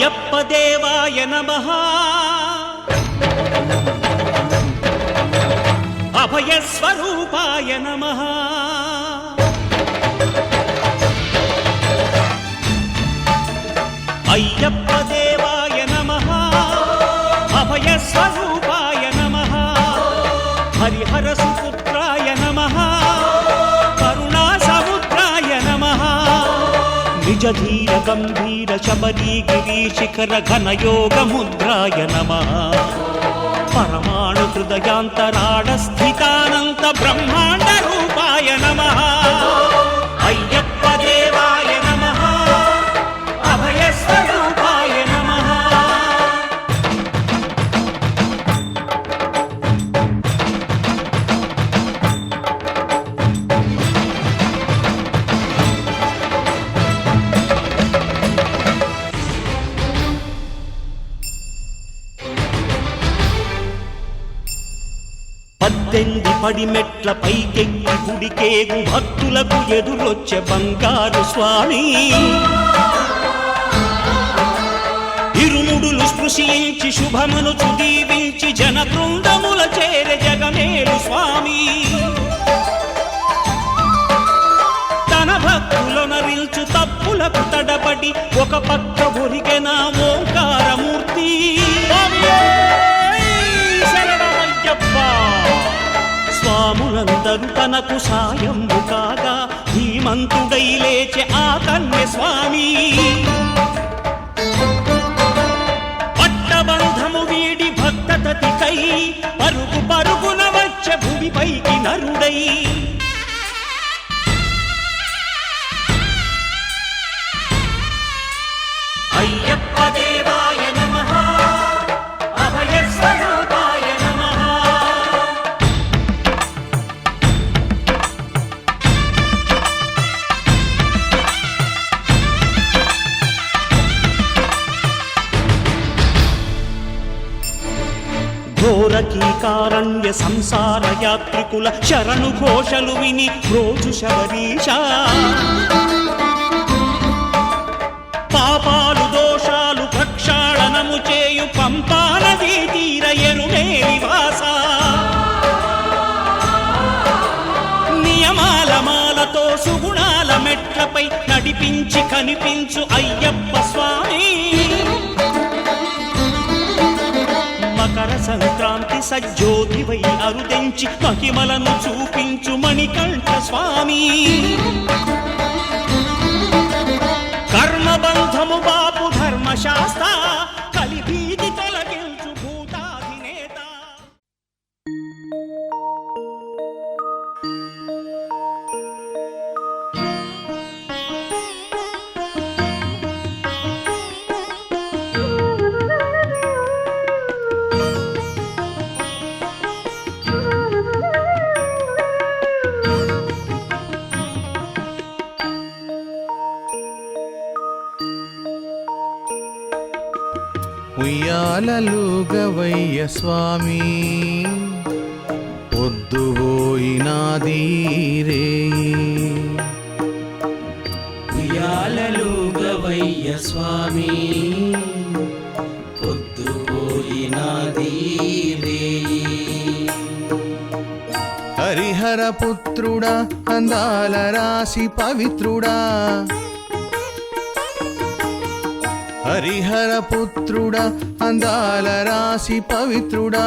అయ్యప్ప దేవాయ నమః అభయ స్వరూపాయ నమః అయ్యప్ప దేవాయ నమః అభయ స్వరూపాయ నమః హరిహర సుపుత్రాయ నమః కరుణా సముద్రాయ నమః నిజ ధీర గంభీర శబరీ గిరీశిఖర ఘనయోగ ముద్రాయ నమః పరమాణు హృదయాంతరాడ స్థితానంత బ్రహ్మాండ రూపాయ నమః అయ్యప్ప దేవాయ నమః అభయ స్వరూపాయ నమః పద్దెంది పడిమెట్ల పైకెక్కి గుడికేగు భక్తులకు ఎదురొచ్చే బంగారు స్వామి ఇరుముడులు స్పృశించి శుభమును దీవించి జన బృందముల చేరే జగమేలు స్వామి తన భక్తులనరిల్చు తప్పులకు తడబడి ఒక పక్క ఒరిగెన ఓంకారమూర్తి స్వాములందరూ తనకు సాయము కాగా ధీమంతుడై లేచే ఆ కన్య స్వామి పట్టబంధము వీడి భక్తతతికై పరుగు పరుగున వచ్చే భూమిపైకి నరుడై అయ్యప్ప దేవాయ నమః అభయ స్వరూపాయ నమః ఘోరకీకారణ్య సంసార యాత్రికుల శరణు ఘోషలు విని రోజు శబరీశ పాపాలు దోషాలు ప్రక్షాళనము చేయు పంపా నదీ తీర ఎరుమేలి వాస నియమాల మాలతో సుగుణాల మెట్లపై నడిపించి కనిపించు అయ్యప్ప స్వామి మకర సంక్రాంతి సజ్జోతివై అరుదెంచి మహిమలను చూపించు మణికంఠ స్వామి కర్మబంధము బాపు ధర్మశాస్త్ర కలిభీతి తొలగించు భూతాధినేత ఉయ్యాలలుగవయ్య స్వామి పొద్దుపోయినాది రేయి ఉయ్యాలలుగవయ్య స్వామి పొద్దుపోయినాది రేయి హరిహర పుత్రుడా అందాల రాశి పవిత్రుడా హరిహర పుత్రుడా అందాల రాశి పవిత్రుడా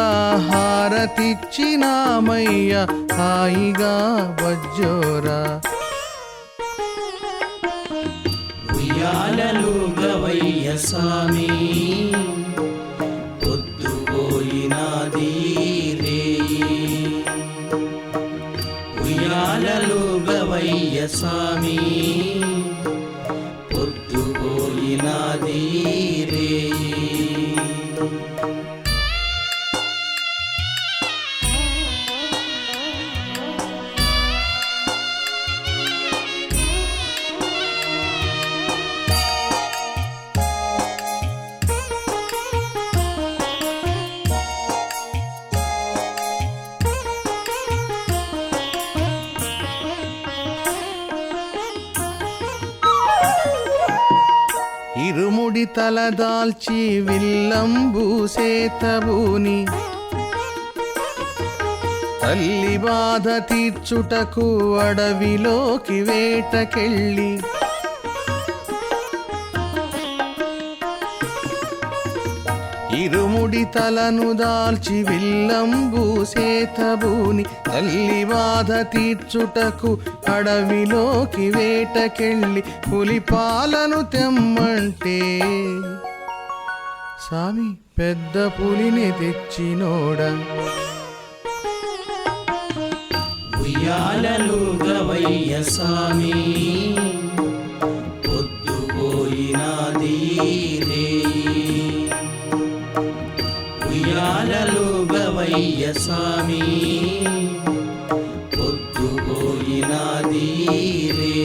హారతిచ్చినామయ్య హాయిగా వజ్జోరా ఉయ్యాలలుగవయ్య స్వామి పొద్దుపోయినాది రేయి ఉయ్యాలలుగవయ్య స్వామి పొద్దుపోయినాది రేయి తలదాల్చి విల్లంబు సేతబూని తల్లి బాధ తీర్చుటకు అడవిలోకి వేటకెళ్ళి ఇరుముడి తలను దాల్చి విల్లంబు సేతబూని తల్లి బాధ తీర్చుటకు అడవిలోకి వేటకెళ్ళి పులి పాలను తెమ్మంటే సామి పెద్ద పులిని తెచ్చినోడ ఉయ్యాలలుగవయ్య స్వామి పొద్దుపోయినాది రేయి ఉయ్యాలలుగవయ్య స్వామి పొద్దుపోయినాది రేయి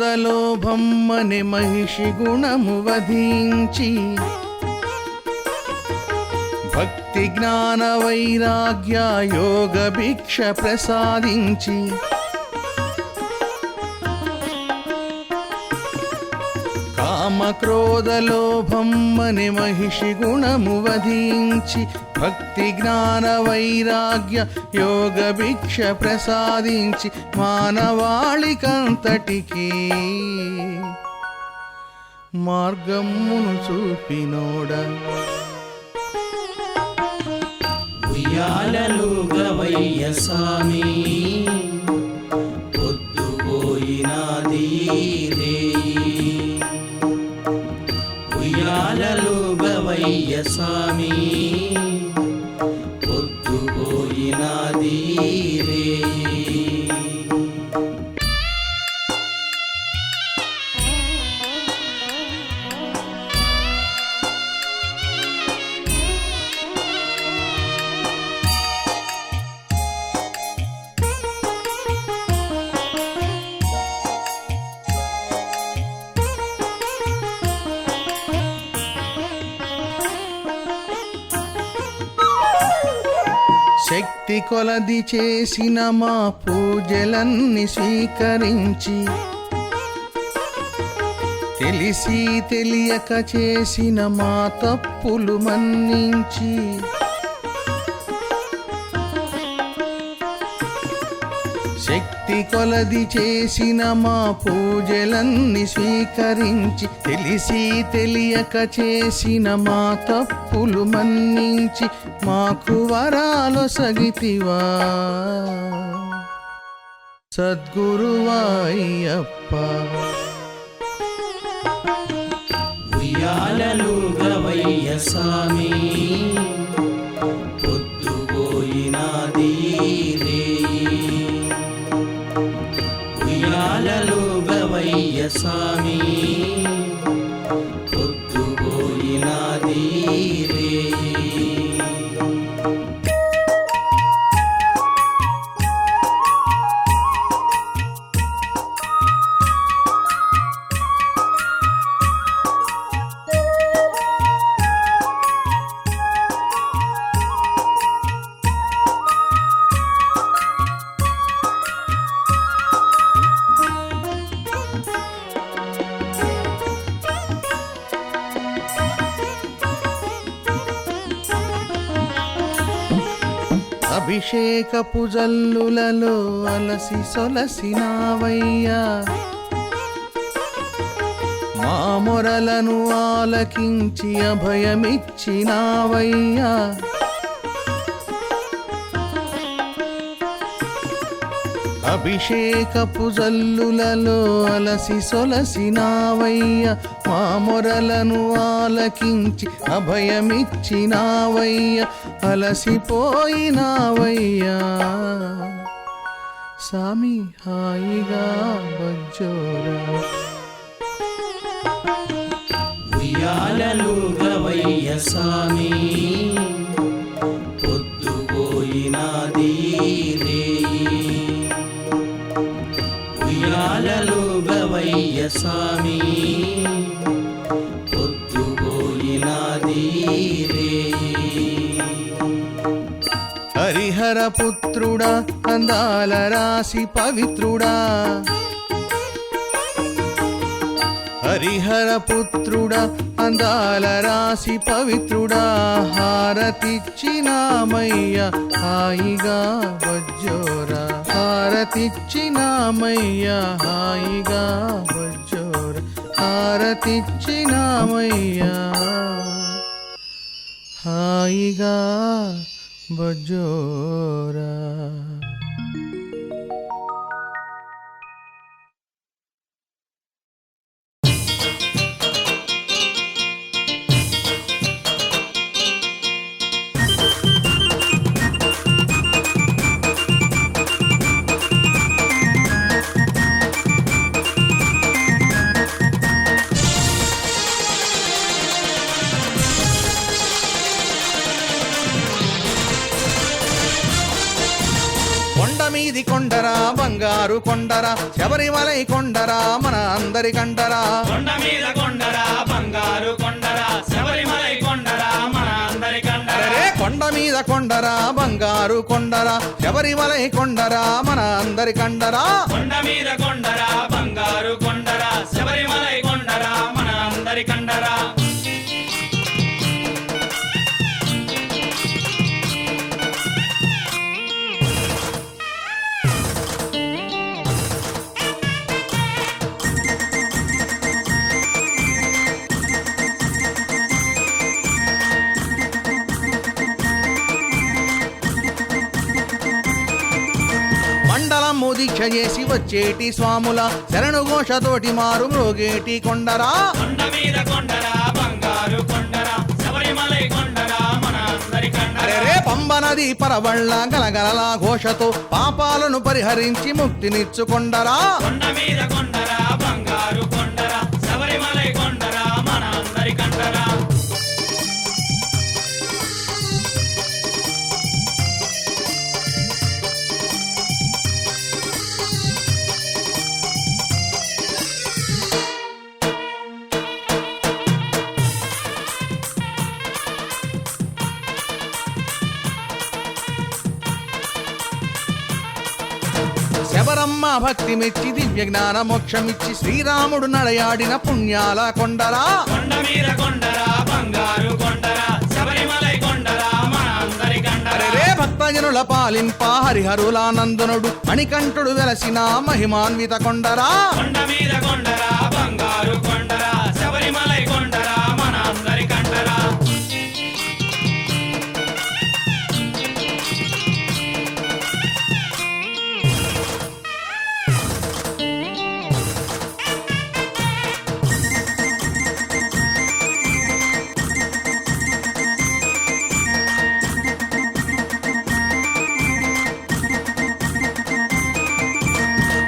కామక్రోధలోభమ్మని మహిషి గుణము వధించి భక్తి జ్ఞాన వైరాగ్య యోగ భిక్ష ప్రసాదించి కామక్రోధలోభమ్మని మహిషి గుణము వధించి భక్తి జ్ఞాన వైరాగ్య యోగ భిక్ష ప్రసాదించి మానవాళికంతటికి మార్గమును చూపినోడ ఉయ్యాలలుగవయ్య స్వామి పొద్దుపోయినాది రేయి ఉయ్యాలలుగవయ్య స్వామి పొద్దుపోయినాది రేయి శక్తి కొలది చేసిన మా పూజలన్నీ స్వీకరించి తెలిసి తెలియక చేసిన మా తప్పులు మన్నించి శక్తి కొలది చేసిన మా పూజలన్నీ స్వీకరించి తెలిసి తెలియక చేసిన మా తప్పులు మన్నించి మాకు వరాలు సగితివా సద్గురువాయ్యప్ప ఉయ్యాలలుగవయ్య స్వామి పొద్దుపోయినాది రేయి ఉయ్యాలలుగవయ్య స్వామి పొద్దుపోయినాది రేయి అభిషేకపు జల్లులలో అలసి సొలసినావయ్యా మా మొరలను ఆలకించి అభయమిచ్చినావయ్యా అభిషేకపు జల్లులలో అలసి సొలసినావయ్య మా మొరలను ఆలకించి అభయమిచ్చినావయ్య అలసిపోయినావయ్యా సామి హాయిగా బజ్జోరా. ఉయ్యాలలుగవయ్య స్వామి పొద్దుపోయినాది రేయి. ఉయ్యాలలుగవయ్య స్వామి పొద్దుపోయినాది రేయి. హరిహర పుత్రుడా అందాల రాశి పవిత్రుడా, హరిహర పుత్రుడా అందాల రాశి పవిత్రుడా, హారతిచ్చినామయ్య హాయిగా బజ్జోరా. హారతిచ్చినామయ్య హాయిగా బజ్జోరా. హారతిచ్చినామయ్య హాయిగా బజ్జోరా. కొండ మీది కొండరా బంగారు కొండరా, శబరిమలై కొండరా మన అందరి కండరా. కొండ మీద కొండరా బంగారు కొండరా, శబరిమలై కొండరా మన అందరి కండరా. అరే కొండ మీద కొండరా బంగారు కొండరా, శబరిమలై కొండరా మన అందరి కండరా. కొండ మీద కొండరా బంగారు కొండరా, శబరిమలై కొండరా మన అందరి కండరా. మండలము దీక్ష చేసి వచ్చేటి స్వాముల శరణు ఘోషతోటి మారు మ్రోగేటి కొండరా. కొండ మీద కొండరా బంగారు కొండరా, శబరిమలై కొండరా మన అందరి కండరా. అరే పంబ నది పరవళ్ళ గలగలల ఘోషతో పాపాలను పరిహరించి ముక్తినిచ్చుకొండరా. కొండ మీద కొండరా బంగారు కొండరా, శబరిమలై కొండరా మన అందరి కండరా. శబరమ్మ భక్తి మెచ్చి దివ్య జ్ఞాన మోక్షమిచ్చి శ్రీరాముడు నడయాడిన పుణ్యాల కొండరా. కొండ మీద కొండరా బంగారు కొండరా, శబరిమలై కొండరా మన అందరి కండరా. అరే భక్తజనుల పాలింప హరిహరులానందనుడు మణికంఠుడు వెలసిన మహిమాన్విత కొండరా. కొండ మీద కొండరా బంగారు కొండరా, శబరిమలై కొండరా మన అందరి కండరా.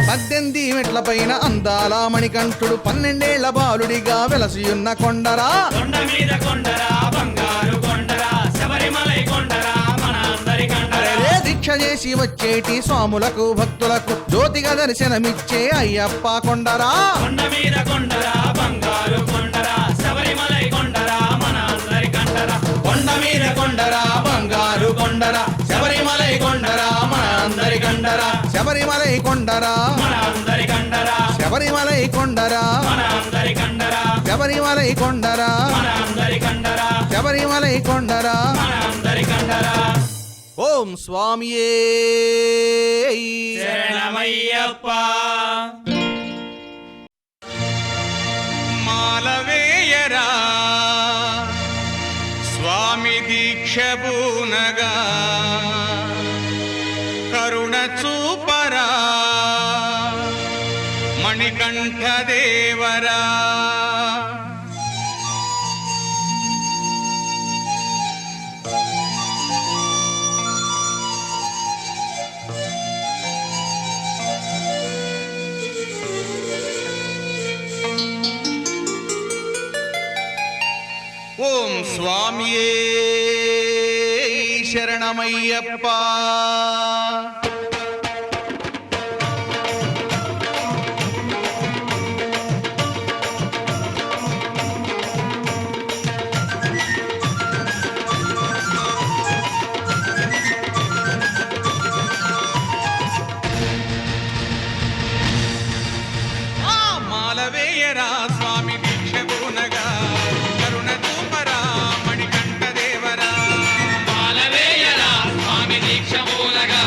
పద్దెనిమిది మెట్ల పైన అందాల మణికంఠుడు 12 ఏళ్ల బాలుడిగా వెలసియున్న కొండరా. కొండ మీద కొండరా బంగారు కొండరా, శబరిమలై కొండరా మన అందరి కండరా. అరే దీక్ష చేసి వచ్చేటి స్వాములకు భక్తులకు జ్యోతిగా దర్శనమిచ్చే అయ్యప్ప కొండరా. కొండ మీద కొండరా బంగారు కొండరా, శబరిమలై కొండరా మన అందరి కండరా. కొండ మీద కొండరా బంగారు కొండరా, శబరిమలై కొండరా మన అందరి కండరా. శబరిమలై కొండరా మన అందరి కండరా. శబరిమలై కొండరా మన అందరి కండరా. శబరిమలై కొండరా మన అందరి కండరా. శబరిమలై కొండరా. మన అందరి కండరా. ఓం స్వామియే శరణమయ్యప్ప. మాలవేయరా స్వామి దీక్ష బూనగా, కరుణ చూపరా మణికంఠ దేవరా. స్వామియే శరణమయ్యప్ప. మాలవేయరా స్వామి దీక్ష పూనగా కరుణ చూపరా మణికంఠ దేవరా. మాలవేయరా స్వామి దీక్ష మూలగా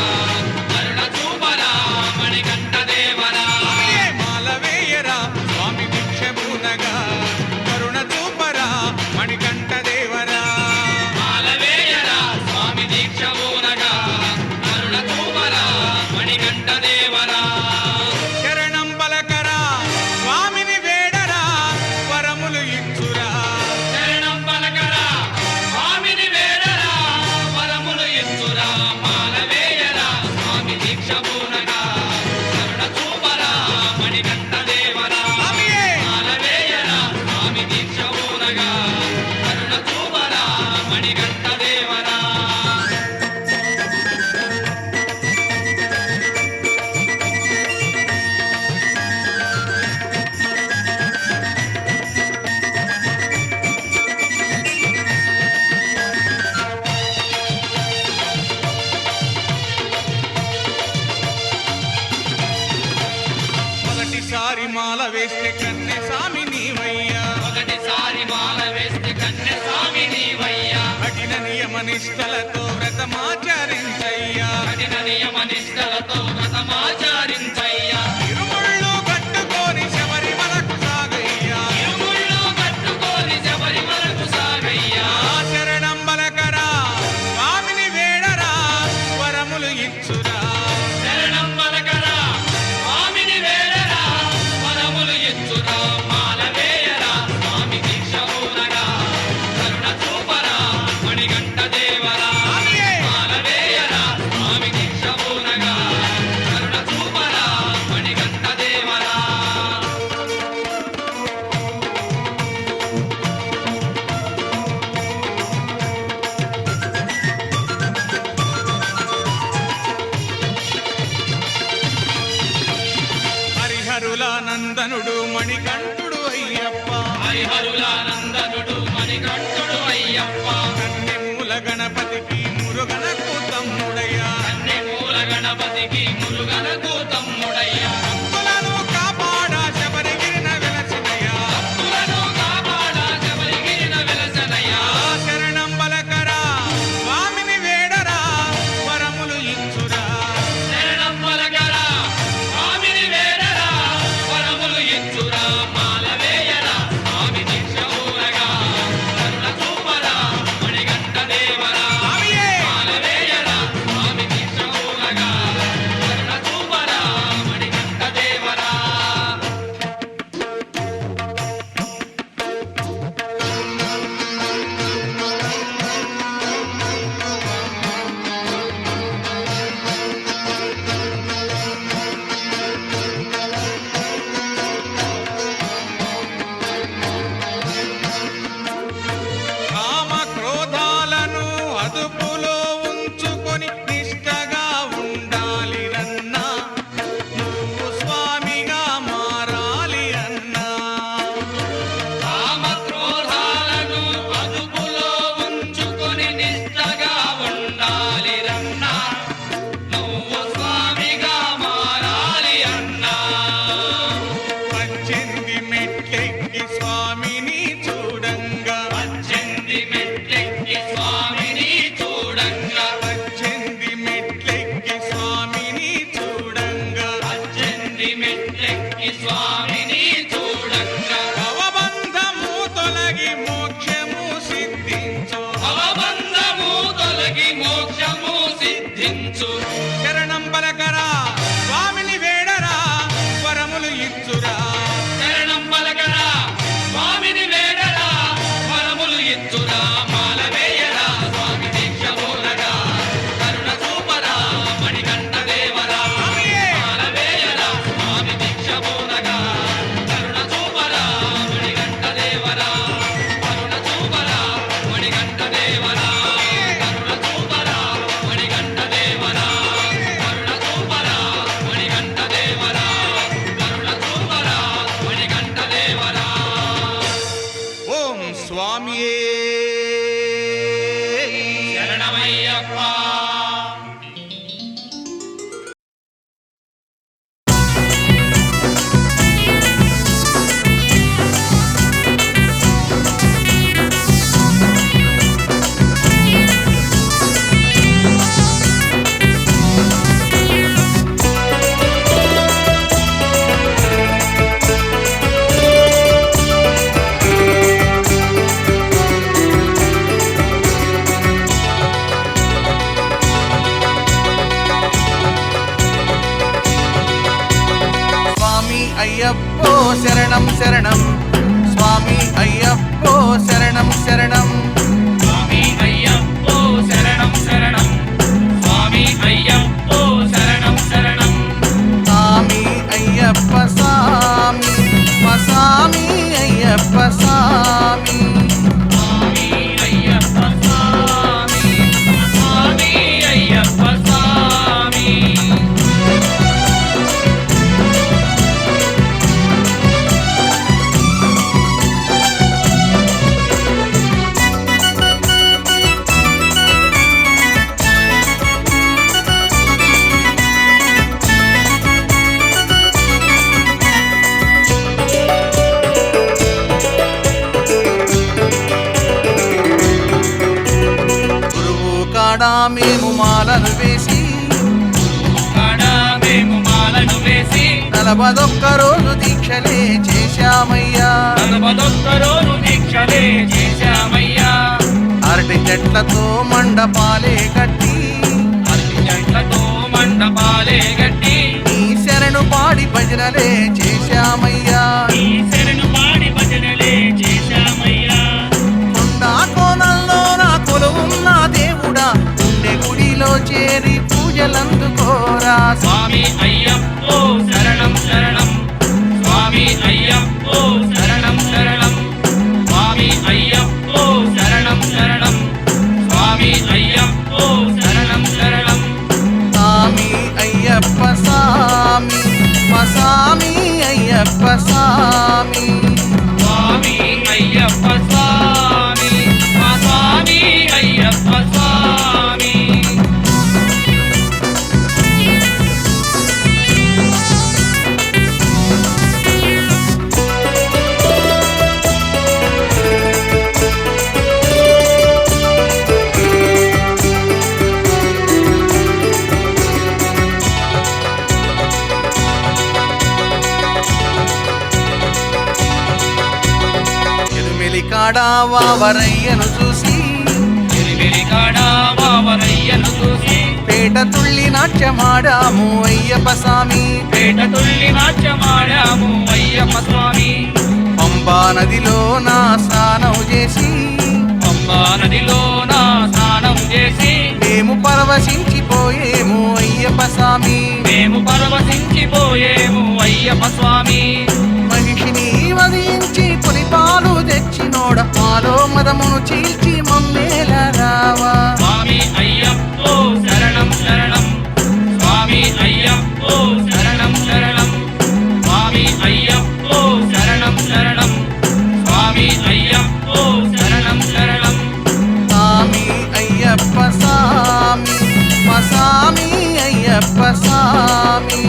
శరణం శరణం స్వామి అయ్యప్పో శరణం శరణం స్వామి అయ్యప్పో శరణం శరణం స్వామి అయ్యప్పో శరణం శరణం స్వామి అయ్యప్ప స్వామి మా స్వామి అయ్యప్ప స్వామి స్వామి అయ్యప్ప స్వామి స్వామి అయ్యప్ప స్వామి గురువు కాడా మేము మాలలు వేసి కాడ మేము మాలను వేసి 41 రోజు దీక్షలే చేశామయ్యా 41 రోజు దీక్షలే చేశామయ్యా అరటి చెట్లతో మండపాలే కట్టి అరటి చెట్లతో మండపాలే గట్టి నీ శరణు పాడి భజనలే చేశామయ్యా ఈ శరణు పాడి భజనలే చేశామయ్యా కొండా కోణంలో నా కొలువున్న దేవుడా ఉండే గుడిలో చేరి పూజలందుకోరా స్వామి అయ్యప్పో శరణం శరణం స్వామి అయ్యప్పో శరణం శరణం స్వామి అయ్యప్పో శరణం శరణం స్వామి అయ్యప్పో శరణం శరణం స్వామి అయ్యప్ప స్వామి మా స్వామి అయ్యప్ప స్వామి స్వామి అయ్యప్ప స్వామి మా స్వామి అయ్యప్ప స్వామి ఎరుమెలి కాడా వావరయ్యను చూసి ఎరిమెరి కాడా వావరయ్యను చూసి పేట తుళ్ళి నాట్యమాడాము అయ్యప్ప స్వామి పేట తుల్లి నాట్యమాడాము అయ్యప్ప స్వామి పంబా నదిలో నా స్నానం చేసి పంబా నదిలో నా స్నానం చేసి మేము పరవశించిపోయేము అయ్యప్ప స్వామి మేము పరవశించిపోయేము అయ్యప్ప స్వామి మహిషిని వధించి పులిపాలు తెచ్చినోడ మాలో మదమును చీల్చి మమ్మేల రావా స్వామి అయ్యప్పో శరణం శరణం స్వామి అయ్యప్పో శరణం శరణం స్వామి అయ్యప్పో శరణం శరణం స్వామి అయ్యప్పో శరణం శరణం స్వామి అయ్యప్ప స్వామి మా స్వామి అయ్యప్ప స్వామి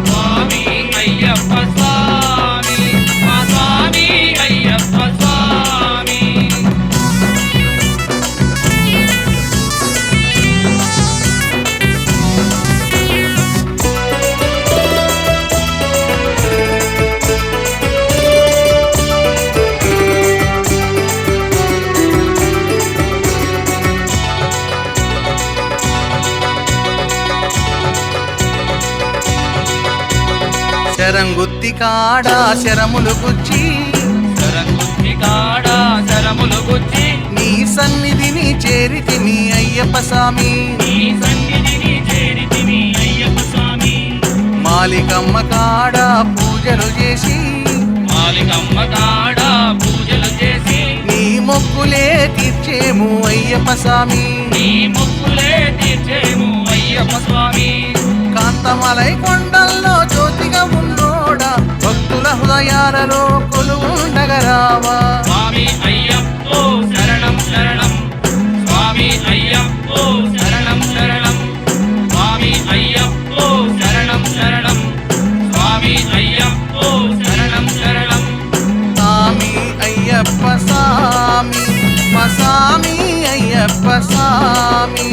స్వామి అయ్యప్ప స్వామి మా స్వామి అయ్యప్ప స్వామి శరంగుత్తి కాడా శరములు గుచ్చి శరంగుత్తి కాడా శరములు గుచ్చి నీ సన్నిధిని చేరితిని అయ్యప్ప స్వామి నీ సన్నిధిని చేరితిమి అయ్యప్ప స్వామి మాలికమ్మ కాడా పూజలు చేసి మాలికమ్మ కాడా పూజలు చేసి నీ మొక్కులే తీర్చేము అయ్యప్ప స్వామి నీ మొక్కులే తీర్చేము అయ్యప్ప స్వామి కాంతమలై కొండల్లో జ్యోతిగా ఉన్నోడా భక్తుల హృదయాలలో కొలువుండగరావా స్వామి అయ్యప్పో శరణం శరణం స్వామి అయ్యప్పో శరణం శరణం స్వామి అయ్యప్పో శరణం శరణం స్వామి అయ్యప్పో శరణం శరణం స్వామి అయ్యప్ప స్వామి మా స్వామి అయ్యప్ప స్వామి